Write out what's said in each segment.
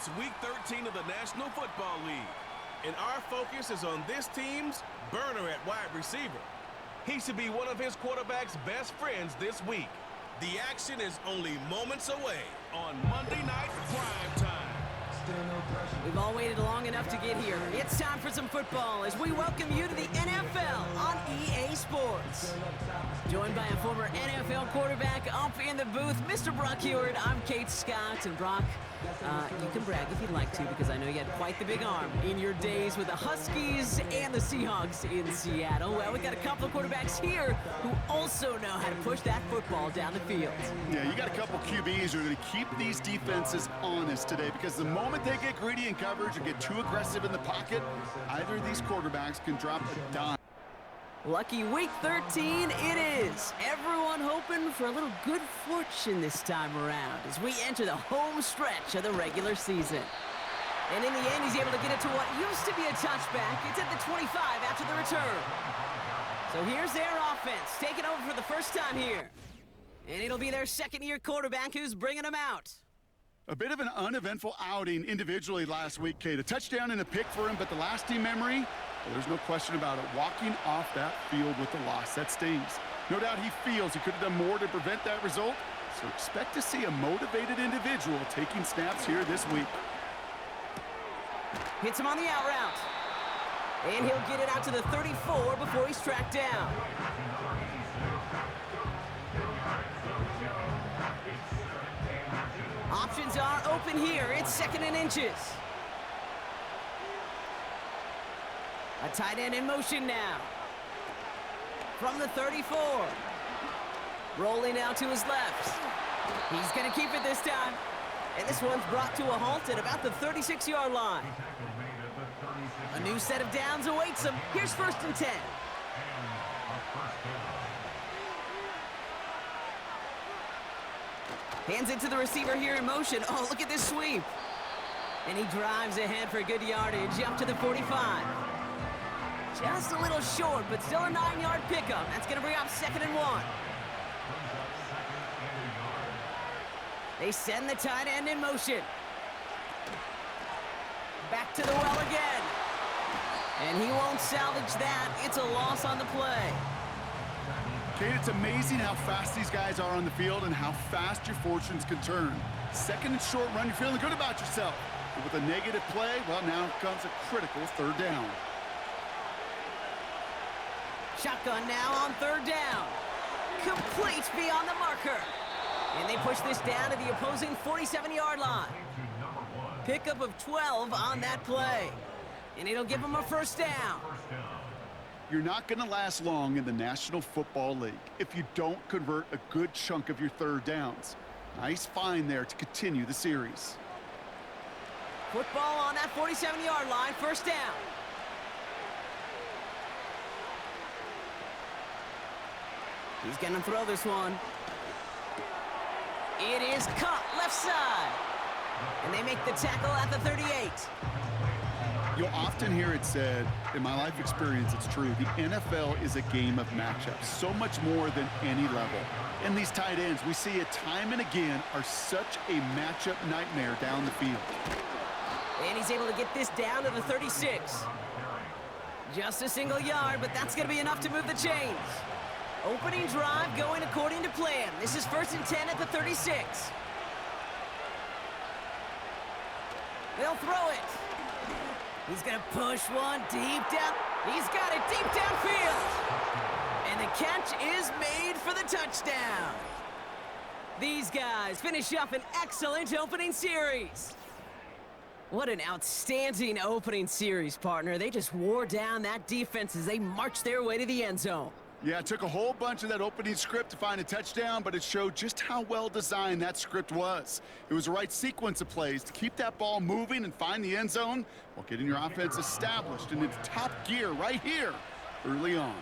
It's Week 13 of the National Football League, and our focus is on this team's burner at wide receiver. He should be one of his quarterback's best friends this week. The action is only moments away on Monday Night Prime Time. We've all waited long enough to get here. It's time for some football as we welcome you to the NFL on EA Sports. Joined by a former NFL quarterback up in the booth, Mr. Brock Heward. I'm Kate Scott, and Brock, you can brag if you'd like to, because I know you had quite the big arm in your days with the Huskies and the Seahawks in Seattle. Well, we got a couple of quarterbacks here who also know how to push that football down the field. Yeah, you got a couple QBs who are going to keep these defenses honest today, because the moment they get greedy in coverage or get too aggressive in the pocket, either of these quarterbacks can drop a dime. Lucky Week 13 it is. Everyone hoping for a little good fortune this time around as we enter the home stretch of the regular season. And in the end, he's able to get it to what used to be a touchback. It's at the 25 after the return. So here's their offense, taking over for the first time here. And it'll be their second-year quarterback who's bringing them out. A bit of an uneventful outing individually last week, Kate. A touchdown and a pick for him, but the lasting memory, well, there's no question about it. Walking off that field with a loss, that stings. No doubt he feels he could have done more to prevent that result, so expect to see a motivated individual taking snaps here this week. Hits him on the out route. And he'll get it out to the 34 before he's tracked down. Options are open here. It's second and inches. A tight end in motion now. From the 34. Rolling out to his left. He's going to keep it this time. And this one's brought to a halt at about the 36-yard line. A new set of downs awaits him. Here's first and 10. Hands it to the receiver here in motion. Oh, look at this sweep. And he drives ahead for good yardage up to the 45. Just a little short, but still a 9-yard pickup. That's going to bring up second and 1. They send the tight end in motion. Back to the well again. And he won't salvage that. It's a loss on the play. Kate, it's amazing how fast these guys are on the field and how fast your fortunes can turn. Second and short run, you're feeling good about yourself. But with a negative play, well, now comes a critical third down. Shotgun now on third down. Complete beyond the marker. And they push this down to the opposing 47-yard line. Pickup of 12 on that play. And it'll give them a first down. You're not going to last long in the National Football League if you don't convert a good chunk of your third downs. Nice find there to continue the series. Football on that 47-yard line, first down. He's going to throw this one. It is caught left side. And they make the tackle at the 38. You'll often hear it said, in my life experience, it's true, the NFL is a game of matchups, so much more than any level. And these tight ends, we see it time and again, are such a matchup nightmare down the field. And he's able to get this down to the 36. Just a single yard, but that's going to be enough to move the chains. Opening drive going according to plan. This is first and 10 at the 36. They'll throw it. He's going to push one deep down. He's got it deep downfield. And the catch is made for the touchdown. These guys finish up an excellent opening series. What an outstanding opening series, partner. They just wore down that defense as they marched their way to the end zone. Yeah, it took a whole bunch of that opening script to find a touchdown, but it showed just how well designed that script was. It was the right sequence of plays to keep that ball moving and find the end zone while getting your offense established in its top gear right here early on.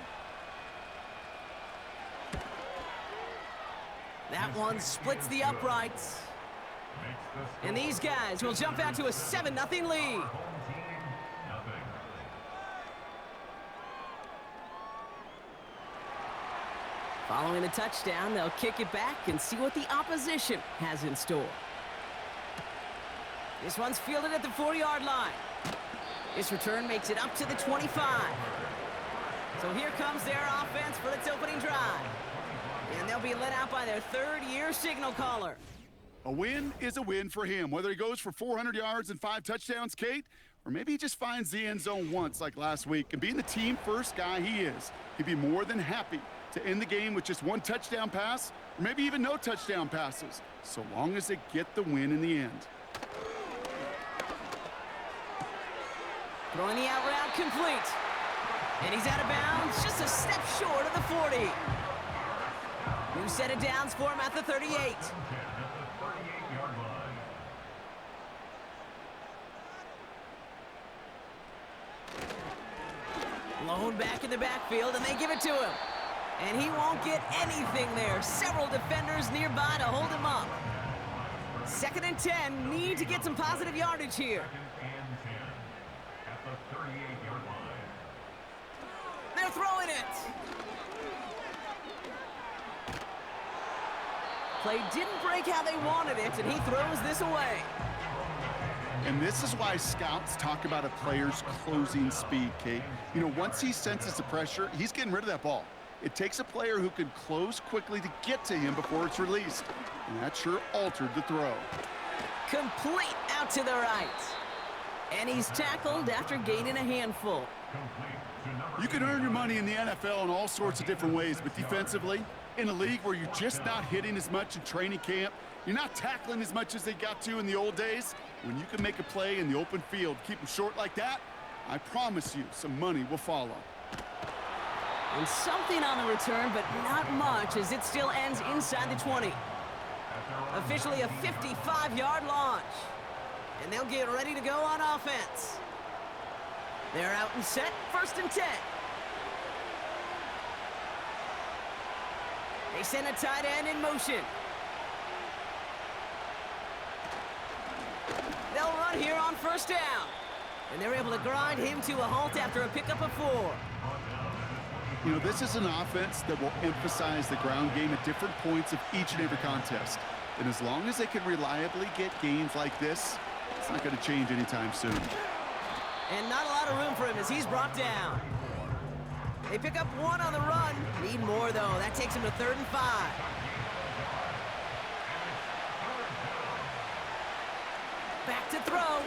That one splits the uprights. And these guys will jump out to a 7-0 lead. Following the touchdown, they'll kick it back and see what the opposition has in store. This one's fielded at the 40-yard line. This return makes it up to the 25. So here comes their offense for its opening drive. And they'll be let out by their third-year signal caller. A win is a win for him, whether he goes for 400 yards and 5 touchdowns, Kate, or maybe he just finds the end zone once like last week. And being the team-first guy he is, he'd be more than happy to end the game with just 1 touchdown pass, or maybe even no touchdown passes, so long as they get the win in the end. Throwing the out route complete. And he's out of bounds, just a step short of the 40. New set of downs for him at the 38. Blown back in the backfield, and they give it to him. And he won't get anything there. Several defenders nearby to hold him up. 2nd and 10, need to get some positive yardage here. They're throwing it. Play didn't break how they wanted it, and he throws this away. And this is why scouts talk about a player's closing speed, Kate. You know, once he senses the pressure, he's getting rid of that ball. It takes a player who can close quickly to get to him before it's released. And that sure altered the throw. Complete out to the right. And he's tackled after gaining a handful. You can earn your money in the NFL in all sorts of different ways, but defensively, in a league where you're just not hitting as much in training camp, you're not tackling as much as they got to in the old days, when you can make a play in the open field, keep them short like that, I promise you some money will follow. And something on the return, but not much, as it still ends inside the 20. Officially a 55-yard launch. And they'll get ready to go on offense. They're out and set, 1st and 10. They send a tight end in motion. They'll run here on 1st down. And they're able to grind him to a halt after a pickup of 4. You know, this is an offense that will emphasize the ground game at different points of each and every contest. And as long as they can reliably get gains like this, it's not going to change anytime soon. And not a lot of room for him as he's brought down. They pick up 1 on the run. Need more, though. That takes him to 3rd and 5. Back to throw.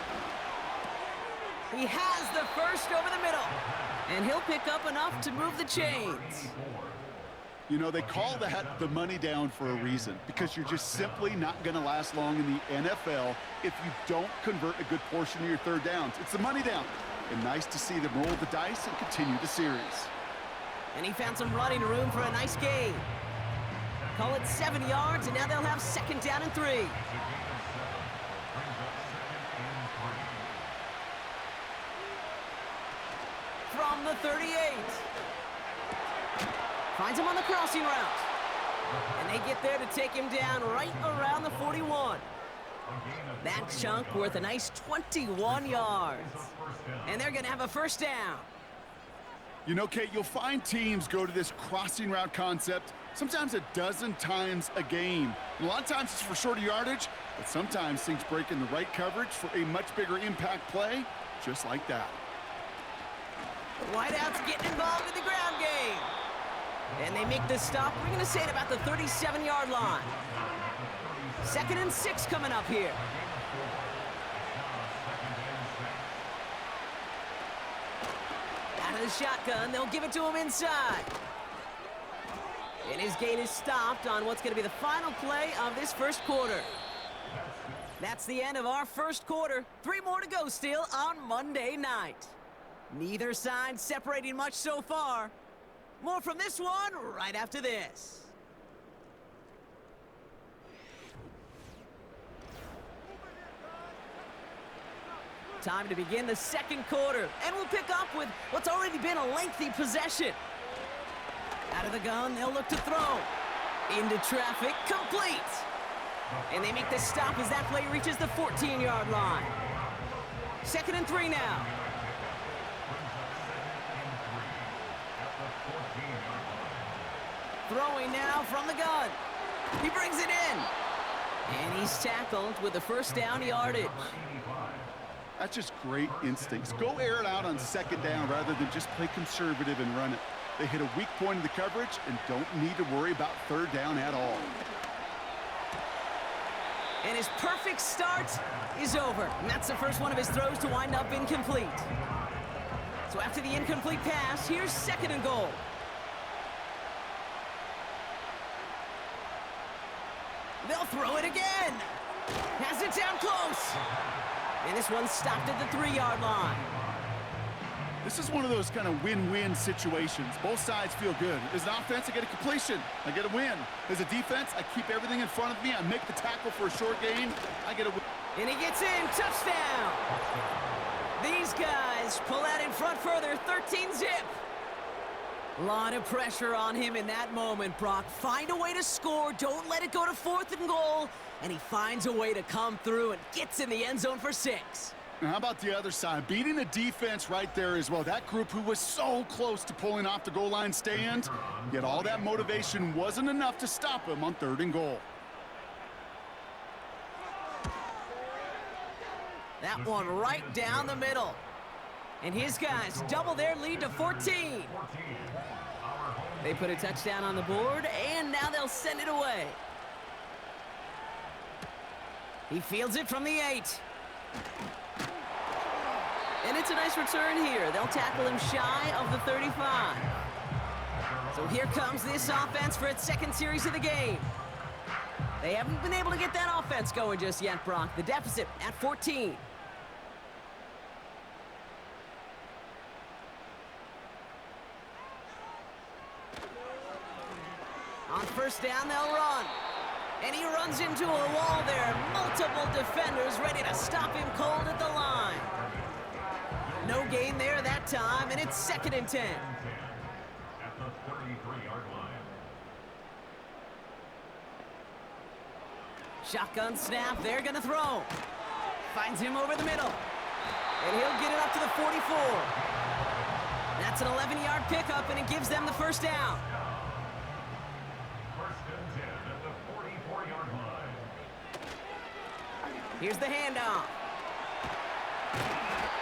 He has the first over the middle. And he'll pick up enough to move the chains. You know, they call that the money down for a reason, because you're just simply not going to last long in the NFL if you don't convert a good portion of your 3rd downs. It's the money down. And nice to see them roll the dice and continue the series. And he found some running room for a nice gain. Call it 7 yards, and now they'll have 2nd down and 3. From the 38. Finds him on the crossing route. And they get there to take him down right around the 41. That chunk worth a nice 21 yards. And they're going to have a 1st down. You know, Kate, you'll find teams go to this crossing route concept sometimes a dozen times a game. And a lot of times it's for shorter yardage, but sometimes things break in the right coverage for a much bigger impact play, just like that. The wideouts getting involved in the ground game. And they make this stop. We're going to say at about the 37-yard line. 2nd and 6 coming up here. Out of the shotgun, they'll give it to him inside. And his gain is stopped on what's going to be the final play of this 1st quarter. That's the end of our 1st quarter. 3 more to go still on Monday night. Neither side separating much so far. More from this one right after this. Time to begin the 2nd quarter, and we'll pick up with what's already been a lengthy possession. Out of the gun, they'll look to throw. Into traffic, complete. And they make this stop as that play reaches the 14-yard line. 2nd and 3 now. Throwing now from the gun. He brings it in. And he's tackled with the first down yardage. That's just great instincts. Go air it out on second down rather than just play conservative and run it. They hit a weak point in the coverage and don't need to worry about third down at all. And his perfect start is over. And that's the first one of his throws to wind up incomplete. So after the incomplete pass, here's 2nd and goal. They'll throw it again. Has it down close. And this one's stopped at the 3-yard line. This is one of those kind of win-win situations. Both sides feel good. As an offense, I get a completion. I get a win. As a defense, I keep everything in front of me. I make the tackle for a short gain. I get a win. And he gets in. Touchdown. These guys pull out in front further. 13-zip. A lot of pressure on him in that moment, Brock. Find a way to score. Don't let it go to 4th and goal. And he finds a way to come through and gets in the end zone for 6. Now, how about the other side? Beating the defense right there as well. That group who was so close to pulling off the goal line stand, yet all that motivation wasn't enough to stop him on 3rd and goal. That one right down the middle. And his guys double their lead to 14. They put a touchdown on the board, and now they'll send it away. He fields it from the 8. And it's a nice return here. They'll tackle him shy of the 35. So here comes this offense for its 2nd series of the game. They haven't been able to get that offense going just yet, Brock. The deficit at 14. On 1st down, they'll run. And he runs into a wall there. Multiple defenders ready to stop him cold at the line. No gain there that time, and it's 2nd and 10. At the 33-yard line. Shotgun snap, they're gonna throw. Finds him over the middle. And he'll get it up to the 44. That's an 11-yard pickup, and it gives them the 1st down. 1st and 10 at the 44-yard line. Here's the handoff.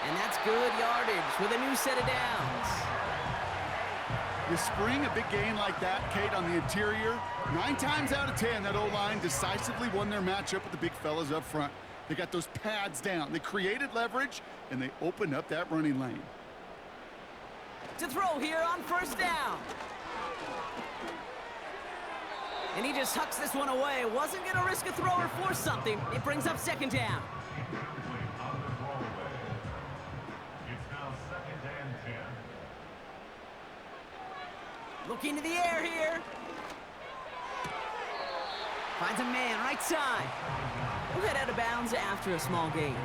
And that's good yardage with a new set of downs. You spring a big gain like that, Kate, on the interior, 9 times out of 10, that O-line decisively won their matchup with the big fellas up front. They got those pads down. They created leverage, and they opened up that running lane. To throw here on 1st down. And he just hucks this one away. Wasn't going to risk a throw or force something. It brings up 2nd down. Looking to the air here. Finds a man right side. We'll head out of bounds after a small gain.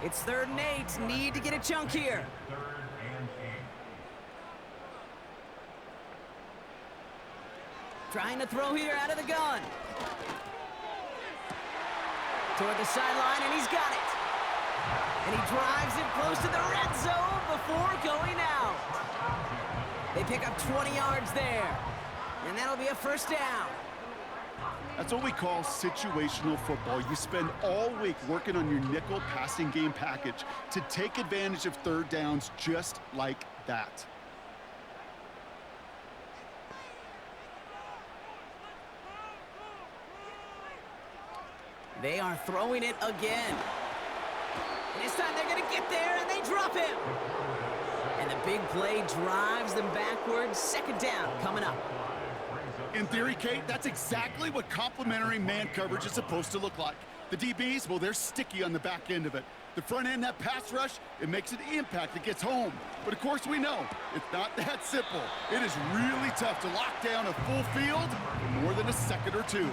It's 3rd and 8. Need to get a chunk here. 3rd and 8. Trying to throw here out of the gun. Toward the sideline, and he's got it. And he drives it close to the red zone before going out. They pick up 20 yards there. And that'll be a 1st down. That's what we call situational football. You spend all week working on your nickel passing game package to take advantage of 3rd downs just like that. They are throwing it again. And this time they're going to get there, and they drop him. And the big play drives them backwards. 2nd down coming up. In theory, Kate, that's exactly what complementary man coverage is supposed to look like. The DBs, well, they're sticky on the back end of it. The front end, that pass rush, it makes an impact. It gets home. But of course we know it's not that simple. It is really tough to lock down a full field for more than a second or two.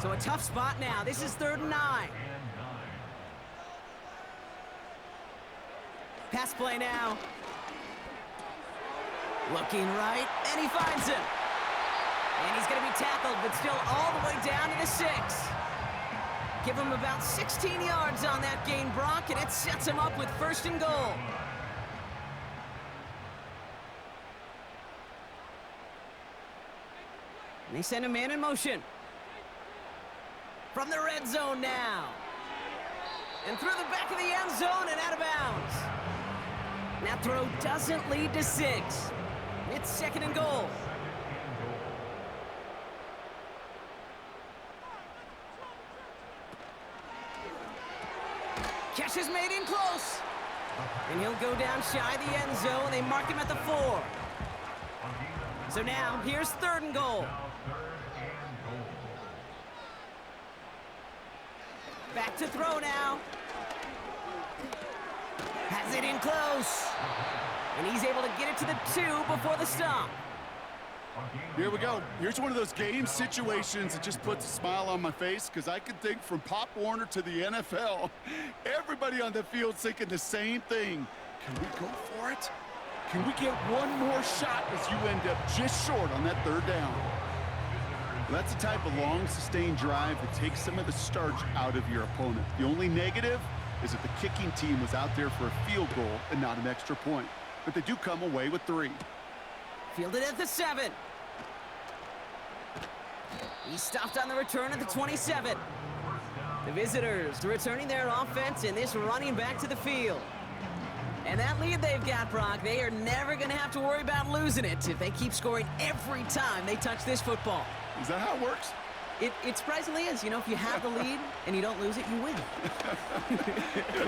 So a tough spot now. This is 3rd and 9. Pass play now. Looking right, and he finds him. And he's going to be tackled, but still all the way down to the 6. Give him about 16 yards on that gain, Brock, and it sets him up with 1st and goal. And they send a man in motion. From the red zone now. And through the back of the end zone and out of bounds. That throw doesn't lead to 6. It's 2nd and goal. Catch is made in close. And he'll go down shy of the end zone. They mark him at the 4. So now, here's 3rd and goal. Back to throw now. Has it in close. And he's able to get it to the 2 before the stop. Here we go. Here's one of those game situations that just puts a smile on my face because I can think from Pop Warner to the NFL. Everybody on the field thinking the same thing. Can we go for it? Can we get one more shot as you end up just short on that 3rd down? Well, that's the type of long, sustained drive that takes some of the starch out of your opponent. The only negative is that the kicking team was out there for a field goal and not an extra point. But they do come away with 3. Fielded at the 7. He's stopped on the return at the 27. The visitors returning their offense and this running back to the field. And that lead they've got, Brock, they are never going to have to worry about losing it if they keep scoring every time they touch this football. Is that how it works? It surprisingly is. You know, if you have the lead and you don't lose it, you win.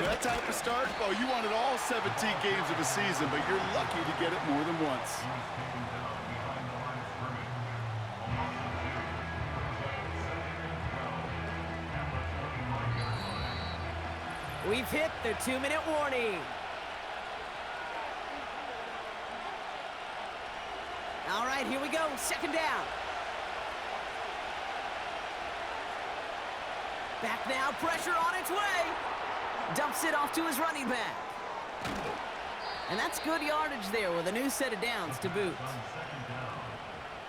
That type of start, well, you wanted all 17 games of the season, but you're lucky to get it more than once. We've hit the 2-minute warning. All right, here we go. 2nd down. Back now, pressure on its way. Dumps it off to his running back. And that's good yardage there with a new set of downs to boot.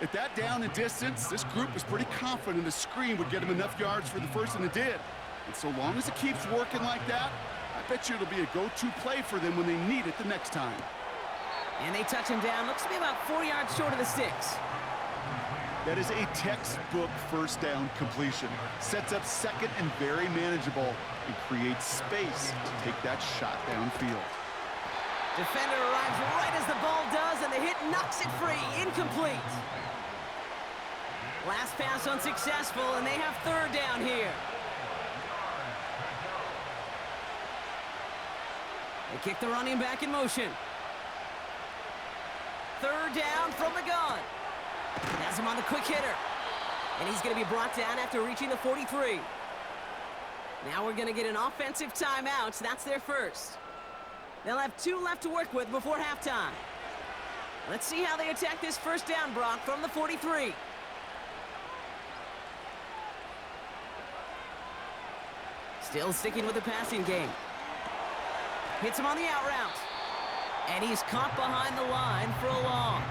At that down and distance, this group was pretty confident a screen would get them enough yards for the first, and it did. And so long as it keeps working like that, I bet you it'll be a go-to play for them when they need it the next time. And they touch him down. Looks to be about 4 yards short of the 6. That is a textbook 1st down completion. Sets up 2nd and very manageable and creates space to take that shot downfield. Defender arrives right as the ball does, and the hit knocks it free. Incomplete. Last pass unsuccessful, and they have 3rd down here. They kick the running back in motion. 3rd down from the gun. Has him on the quick hitter. And he's going to be brought down after reaching the 43. Now we're going to get an offensive timeout. So that's their first. They'll have 2 left to work with before halftime. Let's see how they attack this 1st down, Brock, from the 43. Still sticking with the passing game. Hits him on the out route. And he's caught behind the line for a loss.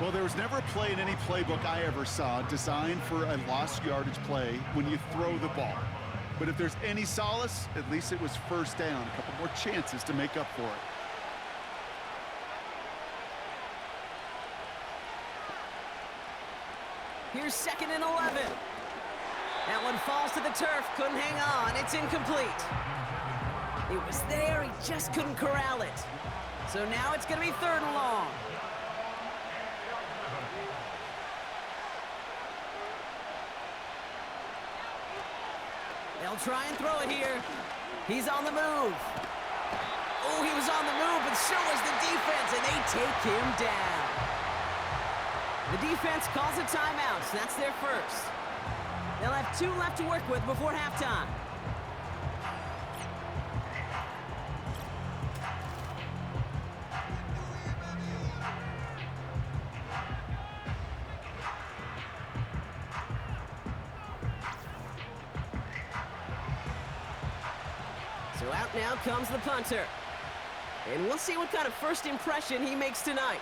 Well, there was never a play in any playbook I ever saw designed for a lost yardage play when you throw the ball. But if there's any solace, at least it was 1st down. A couple more chances to make up for it. Here's 2nd and 11. That one falls to the turf. Couldn't hang on. It's incomplete. It was there. He just couldn't corral it. So now it's going to be 3rd and long. They'll try and throw it here. He's on the move. Oh, he was on the move, but so was the defense, and they take him down. The defense calls a timeout, so that's their first. They'll have 2 left to work with before halftime. So out now comes the punter. And we'll see what kind of first impression he makes tonight.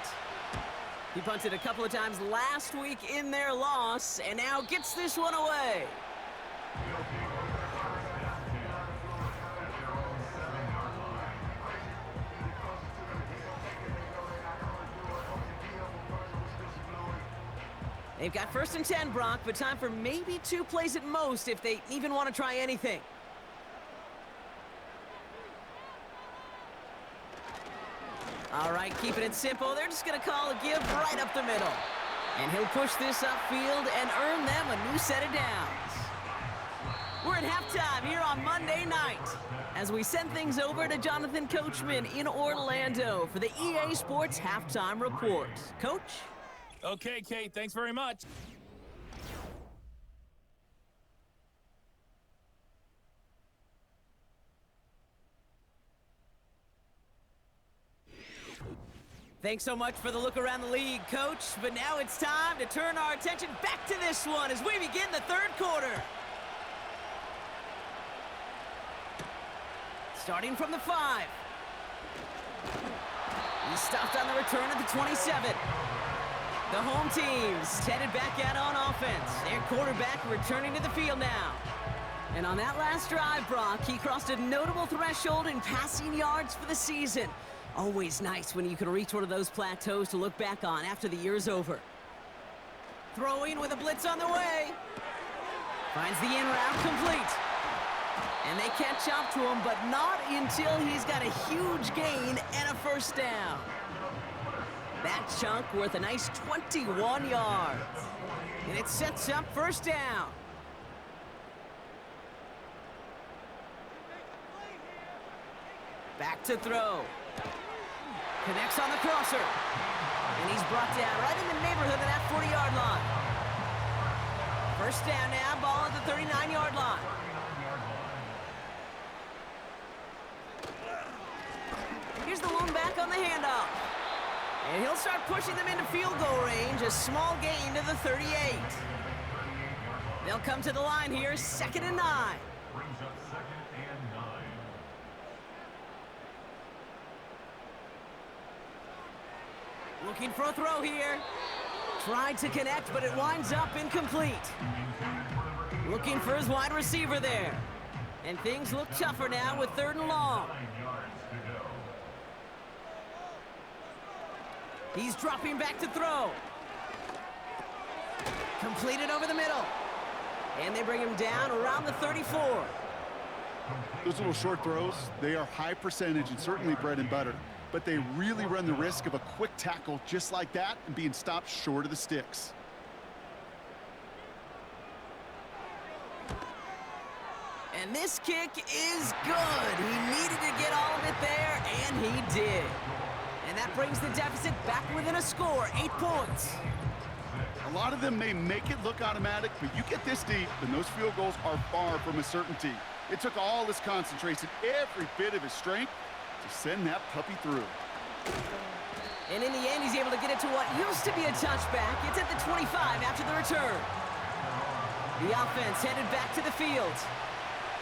He punted a couple of times last week in their loss, and now gets this one away. They've got 1st and 10, Brock, but time for maybe 2 plays at most if they even want to try anything. All right, keeping it simple. They're just going to call a give right up the middle. And he'll push this upfield and earn them a new set of downs. We're at halftime here on Monday night as we send things over to Jonathan Coachman in Orlando for the EA Sports Halftime Report. Coach? Okay, Kate, thanks very much. Thanks so much for the look around the league, Coach. But now it's time to turn our attention back to this one as we begin the 3rd quarter. Starting from the 5. He's stopped on the return at the 27. The home team's headed back out on offense. Their quarterback returning to the field now. And on that last drive, Brock, he crossed a notable threshold in passing yards for the season. Always nice when you can reach one of those plateaus to look back on after the year's over. Throwing with a blitz on the way. Finds the in route complete. And they catch up to him, but not until he's got a huge gain and a 1st down. That chunk worth a nice 21 yards. And it sets up 1st down. Back to throw. Connects on the crosser. And he's brought down right in the neighborhood of that 40-yard line. 1st down now, ball at the 39-yard line. Here's the lone back on the handoff. And he'll start pushing them into field goal range. A small gain to the 38. They'll come to the line here, 2nd and 9. Brings up 2nd and 9. Looking for a throw here. Tried to connect, but it winds up incomplete. Looking for his wide receiver there. And things look tougher now with 3rd and long. 9 yards to go. He's dropping back to throw. Completed over the middle. And they bring him down around the 34. Those little short throws, they are high percentage and certainly bread and butter. But they really run the risk of a quick tackle just like that and being stopped short of the sticks. And this kick is good. He needed to get all of it there, and he did. And that brings the deficit back within a score, 8 points. A lot of them may make it look automatic, but you get this deep, and those field goals are far from a certainty. It took all his concentration, every bit of his strength, to send that puppy through. And in the end, he's able to get it to what used to be a touchback. It's at the 25 after the return. The offense headed back to the field.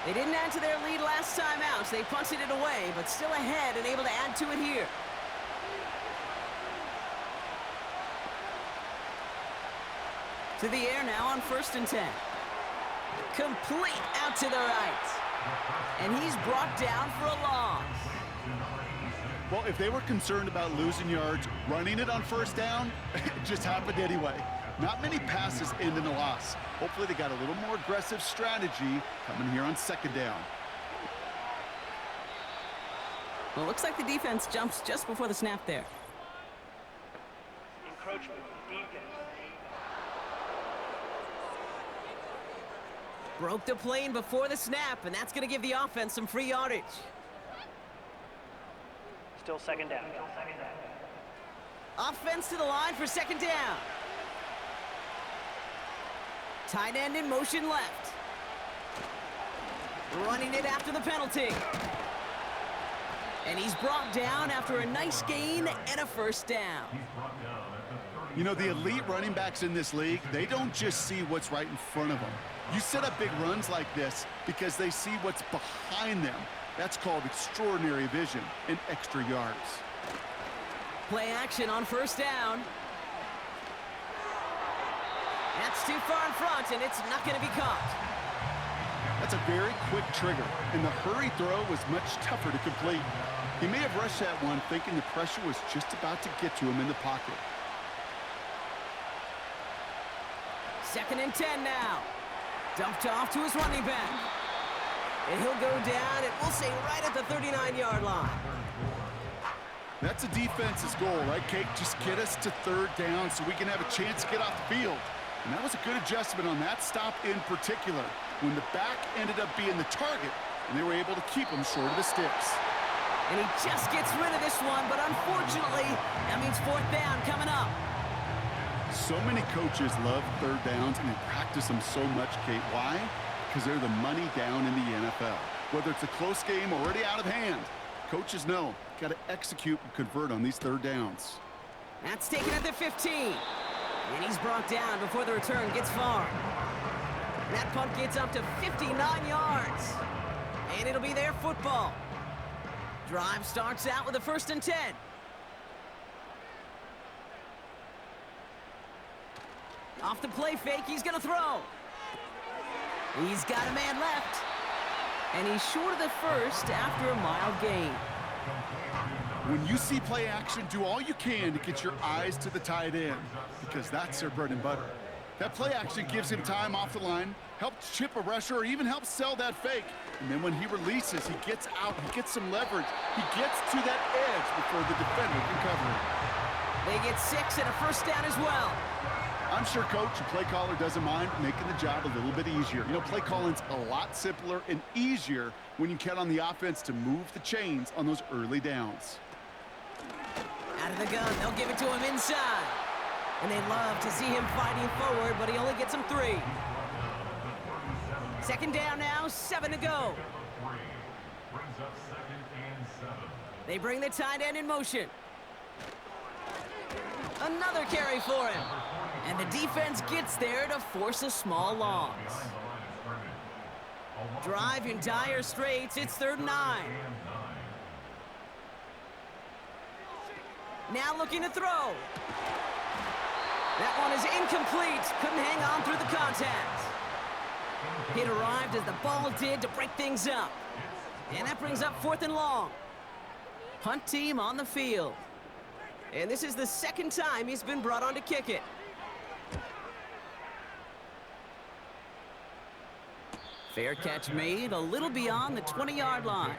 They didn't add to their lead last time out, so they punted it away, but still ahead and able to add to it here. To the air now on 1st and 10. Complete out to the right. And he's brought down for a loss. Well, if they were concerned about losing yards, running it on 1st down, it just happened anyway. Not many passes end in a loss. Hopefully they got a little more aggressive strategy coming here on 2nd down. Well, it looks like the defense jumps just before the snap there. Encroachment, defense. Broke the plane before the snap, and that's going to give the offense some free yardage. Still 2nd down. Offense to the line for 2nd down. Tight end in motion left. Running it after the penalty. And he's brought down after a nice gain and a 1st down. You know, the elite running backs in this league, they don't just see what's right in front of them. You set up big runs like this because they see what's behind them. That's called extraordinary vision and extra yards. Play action on 1st down. That's too far in front, and it's not going to be caught. That's a very quick trigger, and the hurry throw was much tougher to complete. He may have rushed that one thinking the pressure was just about to get to him in the pocket. 2nd and 10 now. Dumped off to his running back. And he'll go down, and we'll say right at the 39-yard line. That's a defense's goal, right, Kate? Just get us to 3rd down so we can have a chance to get off the field. And that was a good adjustment on that stop in particular, when the back ended up being the target, and they were able to keep him short of the sticks. And he just gets rid of this one, but unfortunately, that means 4th down coming up. So many coaches love 3rd downs, and they practice them so much, Kate. Why? Because they're the money down in the NFL. Whether it's a close game already out of hand, coaches know, got to execute and convert on these 3rd downs. That's taken at the 15. And he's brought down before the return gets far. That punt gets up to 59 yards. And it'll be their football. Drive starts out with a 1st and 10. Off the play fake, he's going to throw. He's got a man left. And he's short of the 1st after a mild gain. When you see play action, do all you can to get your eyes to the tight end, because that's their bread and butter. That play action gives him time off the line, helps chip a rusher, or even helps sell that fake. And then when he releases, he gets out, he gets some leverage. He gets to that edge before the defender can cover it. They get 6 and a 1st down as well. I'm sure coach and play caller doesn't mind making the job a little bit easier. You know, play calling's a lot simpler and easier when you count on the offense to move the chains on those early downs. Out of the gun, they'll give it to him inside. And they love to see him fighting forward, but he only gets him 3. 2nd down now, 7 to go. Brings up 2nd and 7. They bring the tight end in motion. Another carry for him. And the defense gets there to force a small loss. Drive in dire straits, it's 3rd and 9. Now looking to throw. That one is incomplete. Couldn't hang on through the contact. It arrived as the ball did to break things up. And that brings up 4th and long. Punt team on the field. And this is the 2nd time he's been brought on to kick it. Fair catch made a little beyond the 20-yard line.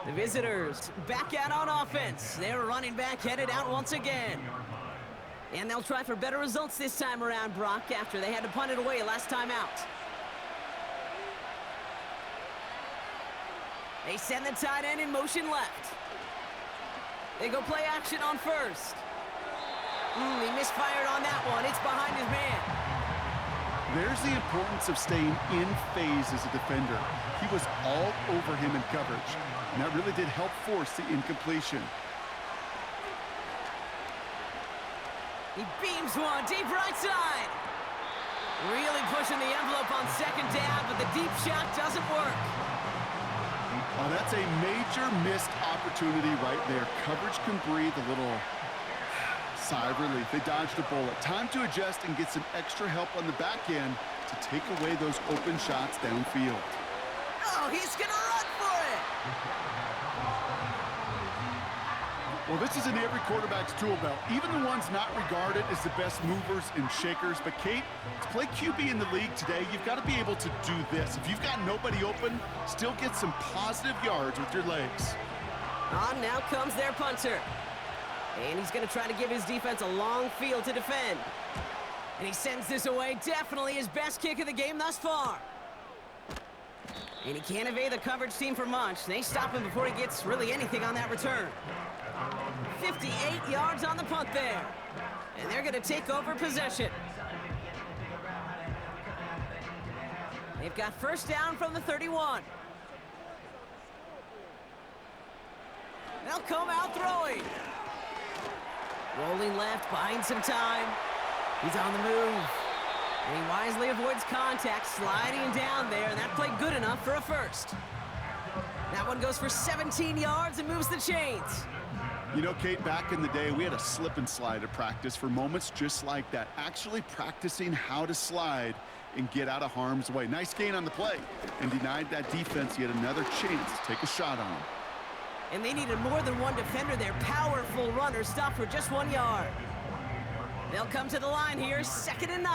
The visitors back out on offense. Their running back headed out once again. And they'll try for better results this time around, Brock, after they had to punt it away last time out. They send the tight end in motion left. They go play action on 1st. He misfired on that one. It's behind his man. There's the importance of staying in phase as a defender. He was all over him in coverage, and that really did help force the incompletion. He beams one deep right side. Really pushing the envelope on 2nd down, but the deep shot doesn't work. Oh, that's a major missed opportunity right there. Coverage can breathe a little sigh of relief. They dodged a bullet. Time to adjust and get some extra help on the back end to take away those open shots downfield. Oh, he's going to run for it. Well, this is in every quarterback's tool belt, even the ones not regarded as the best movers and shakers. But, Kate, to play QB in the league today, you've got to be able to do this. If you've got nobody open, still get some positive yards with your legs. On now comes their punter. And he's going to try to give his defense a long field to defend. And he sends this away. Definitely his best kick of the game thus far. And he can't evade the coverage team for much. They stop him before he gets really anything on that return. 58 yards on the punt there. And they're going to take over possession. They've got 1st down from the 31. They'll come out throwing. Rolling left, buying some time. He's on the move. And he wisely avoids contact, sliding down there, and that played good enough for a 1st. That one goes for 17 yards and moves the chains. You know, Kate, back in the day, we had a slip and slide at practice for moments just like that. Actually practicing how to slide and get out of harm's way. Nice gain on the play, and denied that defense yet another chance to take a shot on him. And they needed more than one defender. Their powerful runner stopped for just 1 yard. They'll come to the line here, 2nd and 9.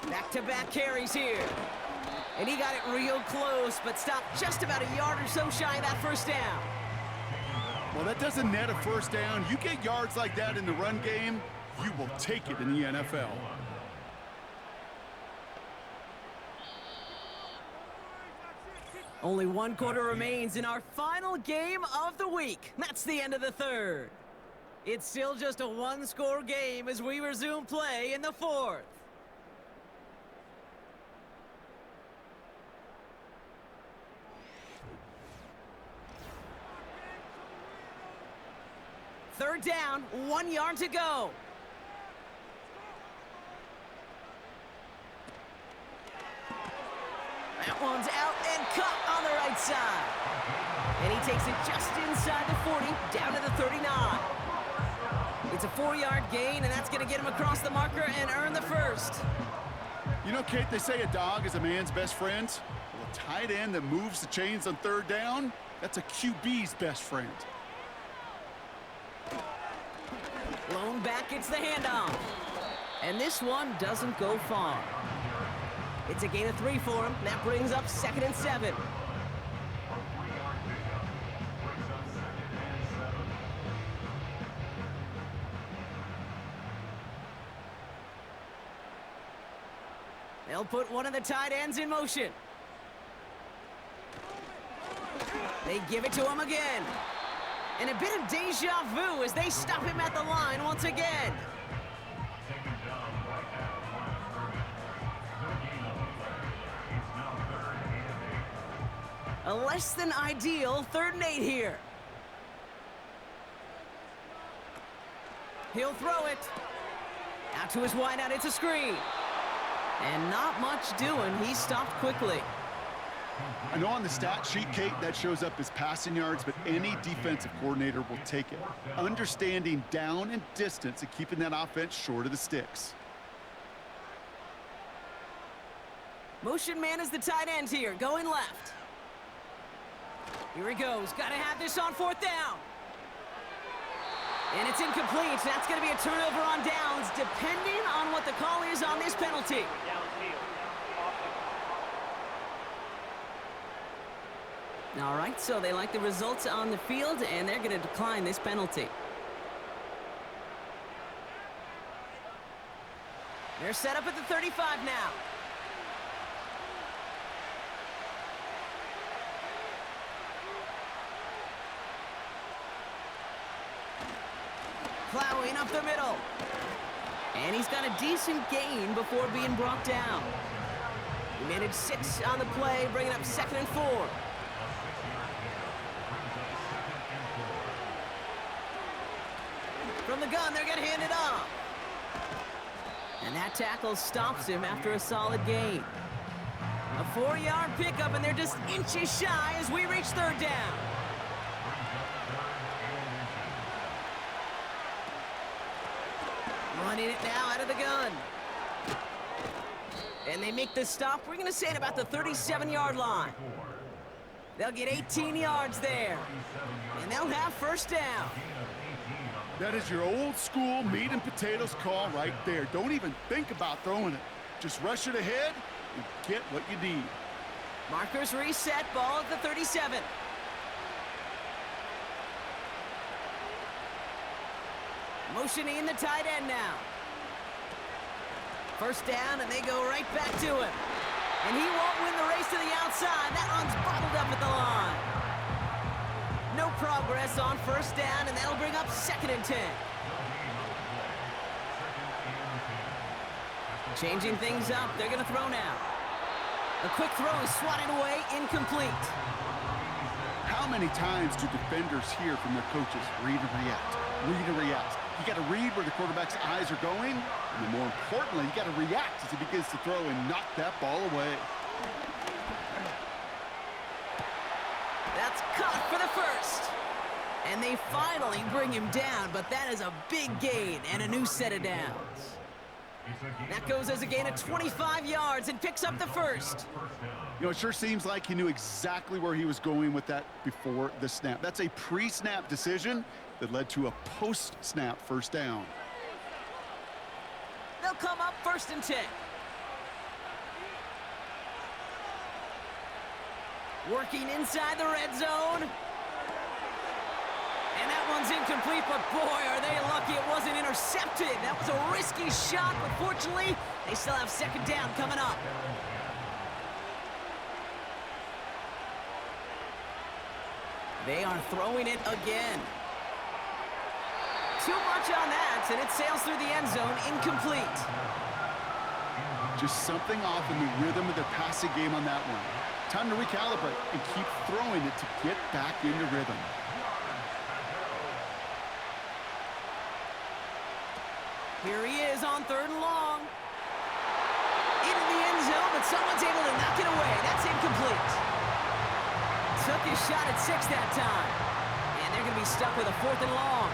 Back-to-back carries here. And he got it real close, but stopped just about a yard or so shy of that first down. Well, that doesn't net a first down. You get yards like that in the run game, you will take it in the NFL. Only one quarter remains in our final game of the week. That's the end of the third. It's still just a one-score game as we resume play in the fourth. Third down, 1 yard to go. That one's out and cut on the right side. And he takes it just inside the 40, down to the 39. It's a 4-yard gain, and that's going to get him across the marker and earn the first. You know, Kate, they say a dog is a man's best friend. Well, a tight end that moves the chains on third down, that's a QB's best friend. Blown back, it's the handoff. And this one doesn't go far. It's a gain of 3 for him. That brings up 2nd and 7. They'll put one of the tight ends in motion. They give it to him again. And a bit of deja vu as they stop him at the line once again. A less than ideal 3rd and 8 here. He'll throw it. Out to his wideout, it's a screen. And not much doing, he stopped quickly. I know on the stat sheet, Kate, that shows up as passing yards, but any defensive coordinator will take it. Understanding down and distance and keeping that offense short of the sticks. Motion man is the tight end here, going left. Here he goes, gotta have this on 4th down. And it's incomplete, that's gonna be a turnover on downs, depending on what the call is on this penalty. All right, so they like the results on the field, and they're gonna decline this penalty. They're set up at the 35 now. Plowing up the middle. And he's got a decent gain before being brought down. He managed 6 on the play, bringing up 2nd and 4. From the gun, they're going to hand it off. And that tackle stops him after a solid gain. A 4-yard pickup, and they're just inches shy as we reach 3rd down. Running it now out of the gun. And they make the stop. We're going to say at about the 37-yard line. They'll get 18 yards there. And they'll have 1st down. That is your old school meat and potatoes call right there. Don't even think about throwing it. Just rush it ahead and get what you need. Markers reset, ball at the 37. Motioning the tight end now. 1st down, and they go right back to him. And he won't win the race to the outside. That one's bottled up at the line. No progress on 1st down, and that'll bring up 2nd and 10. Changing things up, they're going to throw now. A quick throw is swatted away, incomplete. How many times do defenders hear from their coaches, read and react, read and react? You got to read where the quarterback's eyes are going, and then more importantly, you got to react as he begins to throw and knock that ball away. That's caught for the first. And they finally bring him down, but that is a big gain and a new set of downs. That goes as a gain of 25 yards and picks up the first. You know, it sure seems like he knew exactly where he was going with that before the snap. That's a pre-snap decision that led to a post-snap 1st down. They'll come up 1st and 10. Working inside the red zone. And that one's incomplete, but boy, are they lucky it wasn't intercepted. That was a risky shot, but fortunately, they still have second down coming up. They are throwing it again. Too much on that, and it sails through the end zone, incomplete. Just something off in the rhythm of the passing game on that one. Time to recalibrate and keep throwing it to get back into rhythm. Here he is on 3rd and long. Into the end zone, but someone's able to knock it away. That's incomplete. Took his shot at 6 that time. And they're going to be stuck with a 4th and long.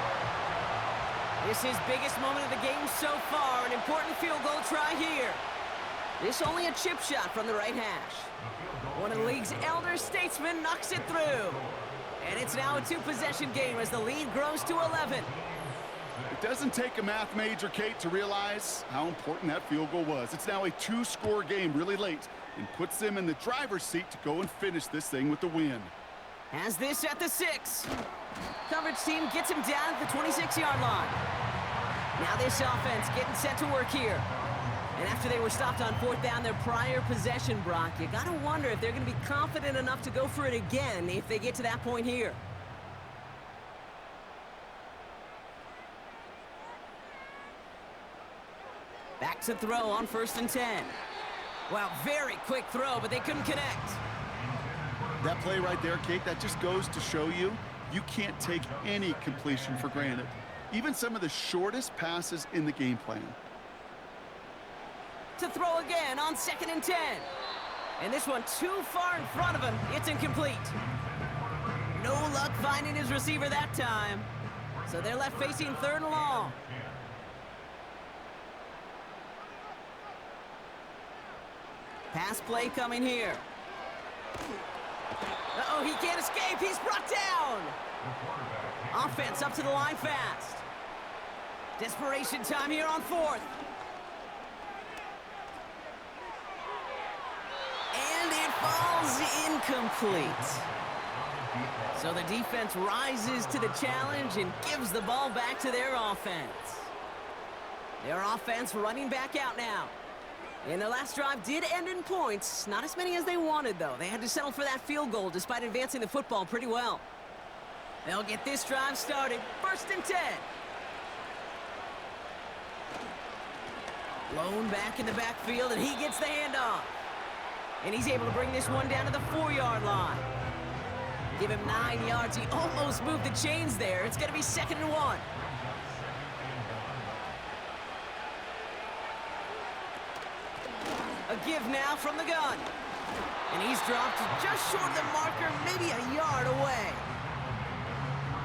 This is biggest moment of the game so far. An important field goal try here. This only a chip shot from the right hash. One of the league's elder statesmen knocks it through. And it's now a 2-possession game as the lead grows to 11. It doesn't take a math major, Kate, to realize how important that field goal was. It's now a 2-score game really late and puts them in the driver's seat to go and finish this thing with the win. Has this at the 6. Coverage team gets him down at the 26-yard line. Now this offense getting set to work here. And after they were stopped on 4th down their prior possession, Brock, you got to wonder if they're going to be confident enough to go for it again if they get to that point here. Back to throw on 1st and 10. Well, very quick throw, but they couldn't connect. That play right there, Kate, that just goes to show you can't take any completion for granted. Even some of the shortest passes in the game plan. To throw again on 2nd and 10. And this one too far in front of him. It's incomplete. No luck finding his receiver that time. So they're left facing 3rd and long. Pass play coming here. Uh-oh, he can't escape. He's brought down. Offense up to the line fast. Desperation time here on 4th. And it falls incomplete. So the defense rises to the challenge and gives the ball back to their offense. Their offense running back out now. And their last drive did end in points. Not as many as they wanted, though. They had to settle for that field goal despite advancing the football pretty well. They'll get this drive started. 1st and 10. Blown back in the backfield, and he gets the handoff. And he's able to bring this one down to the 4-yard line. Give him 9 yards. He almost moved the chains there. It's going to be 2nd and 1. A give now from the gun. And he's dropped just short of the marker, maybe a yard away.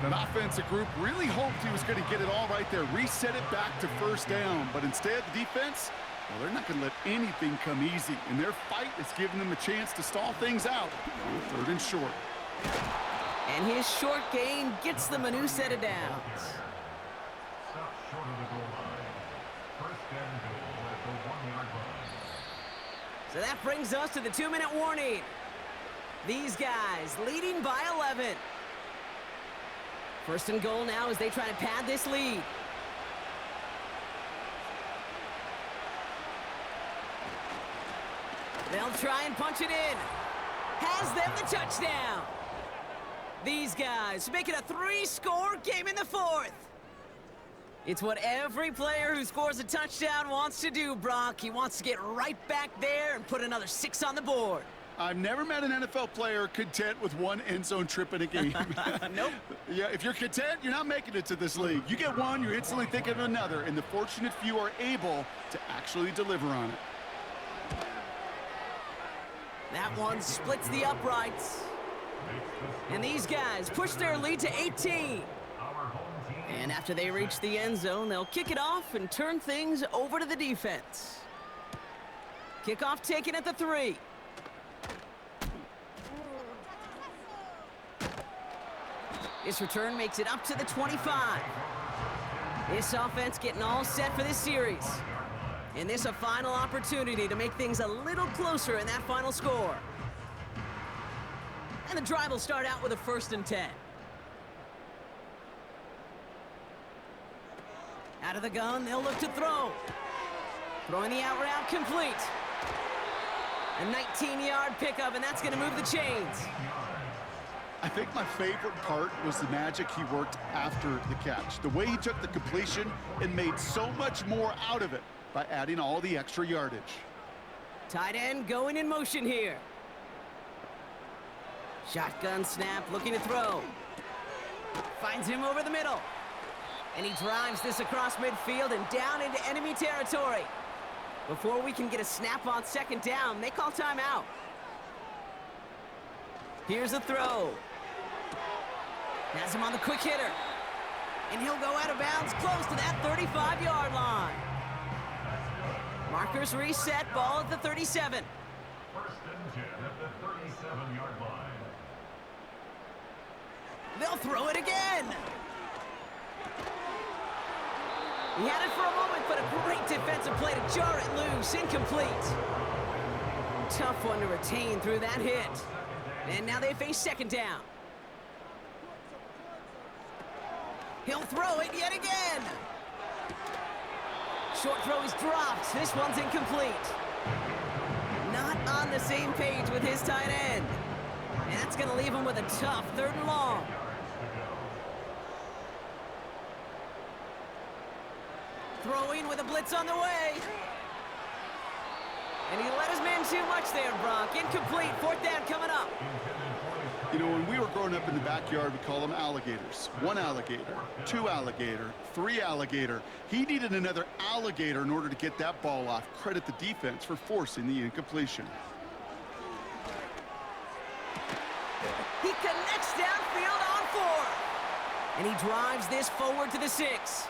That offensive group really hoped he was going to get it all right there, reset it back to 1st down. But instead, the defense, well, they're not going to let anything come easy. And their fight is giving them a chance to stall things out. 3rd and short. And his short gain gets them a new set of downs. Stop short of the goal line. 1st and goal at the 1-yard line. So that brings us to the 2-minute warning. These guys leading by 11. 1st and goal now as they try to pad this lead. They'll try and punch it in. Has them the touchdown. These guys make it a 3-score game in the 4th. It's what every player who scores a touchdown wants to do, Brock. He wants to get right back there and put another 6 on the board. I've never met an NFL player content with one end zone trip in a game. Nope. Yeah, if you're content, you're not making it to this league. You get one, you're instantly thinking of another, and the fortunate few are able to actually deliver on it. That one splits the uprights. And these guys push their lead to 18. And after they reach the end zone, they'll kick it off and turn things over to the defense. Kickoff taken at the 3. This return makes it up to the 25. This offense getting all set for this series. And this a final opportunity to make things a little closer in that final score. And the drive will start out with a 1st and 10. Out of the gun, they'll look to throw. Throwing the out route complete. A 19-yard pickup, and that's going to move the chains. I think my favorite part was the magic he worked after the catch. The way he took the completion and made so much more out of it by adding all the extra yardage. Tight end going in motion here. Shotgun snap, looking to throw. Finds him over the middle. And he drives this across midfield and down into enemy territory. Before we can get a snap on 2nd down, they call timeout. Here's a throw. Has him on the quick hitter. And he'll go out of bounds close to that 35-yard line. Markers reset, ball at the 37. 1st and 10 at the 37-yard line. They'll throw it again. He had it for a moment, but a great defensive play to jar it loose. Incomplete. Tough one to retain through that hit. And now they face 2nd down. He'll throw it yet again. Short throw is dropped. This one's incomplete. Not on the same page with his tight end. And that's going to leave him with a tough 3rd and long. Throwing with a blitz on the way. And he let his man too much there, Brock. Incomplete. 4th down coming up. You know, when we were growing up in the backyard, we call them alligators. 1 alligator, 2 alligator, 3 alligator. He needed another alligator in order to get that ball off. Credit the defense for forcing the incompletion. He connects downfield on 4th. And he drives this forward to the 6.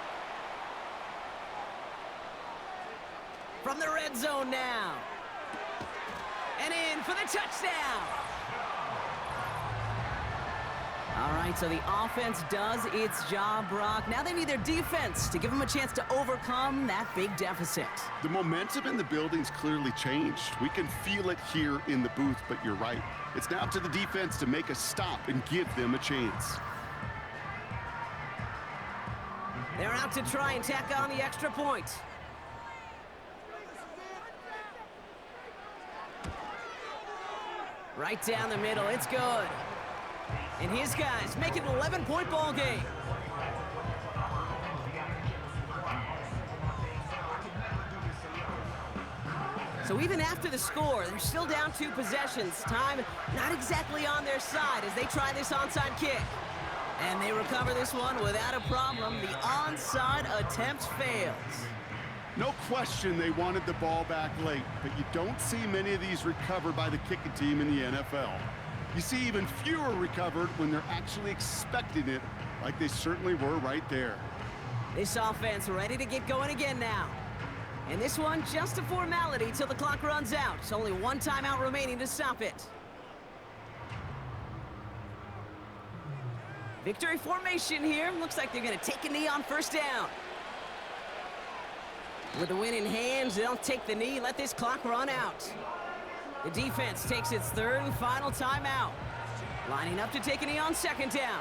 From the red zone now. And in for the touchdown. All right, so the offense does its job, Brock. Now they need their defense to give them a chance to overcome that big deficit. The momentum in the building's clearly changed. We can feel it here in the booth, but you're right. It's now to the defense to make a stop and give them a chance. They're out to try and tack on the extra point. Right down the middle, it's good. And his guys make it an 11-point ball game. So even after the score, they're still down 2 possessions. Time not exactly on their side as they try this onside kick. And they recover this one without a problem. The onside attempt fails. No question they wanted the ball back late, but you don't see many of these recovered by the kicking team in the NFL. You see even fewer recovered when they're actually expecting it, like they certainly were right there. This offense ready to get going again now. And this one just a formality till the clock runs out. It's only 1 timeout remaining to stop it. Victory formation here. Looks like they're going to take a knee on 1st down. With the win in hands, they'll take the knee, let this clock run out. The defense takes its 3rd and final timeout. Lining up to take a knee on 2nd down.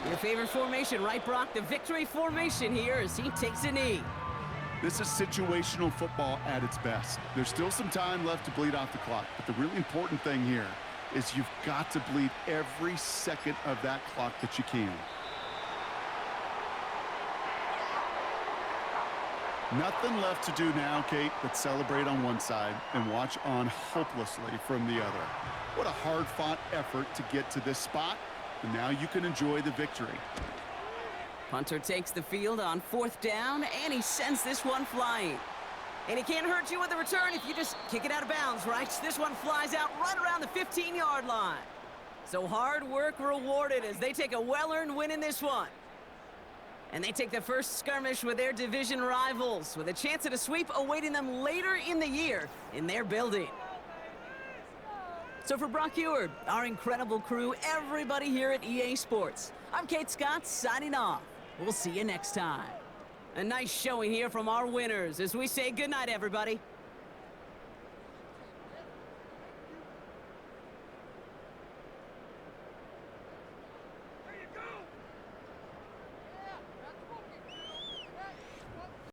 Your favorite formation, right, Brock? The victory formation here as he takes a knee. This is situational football at its best. There's still some time left to bleed off the clock, but the really important thing here is you've got to bleed every second of that clock that you can. Nothing left to do now, Kate, but celebrate on one side and watch on hopelessly from the other. What a hard-fought effort to get to this spot, and now you can enjoy the victory. Punter takes the field on 4th down, and he sends this one flying. And he can't hurt you with the return if you just kick it out of bounds, right? This one flies out right around the 15-yard line. So hard work rewarded as they take a well-earned win in this one. And they take the first skirmish with their division rivals, with a chance at a sweep awaiting them later in the year in their building. So for Brock Eward, our incredible crew, everybody here at EA Sports, I'm Kate Scott signing off. We'll see you next time. A nice showing here from our winners as we say goodnight, everybody.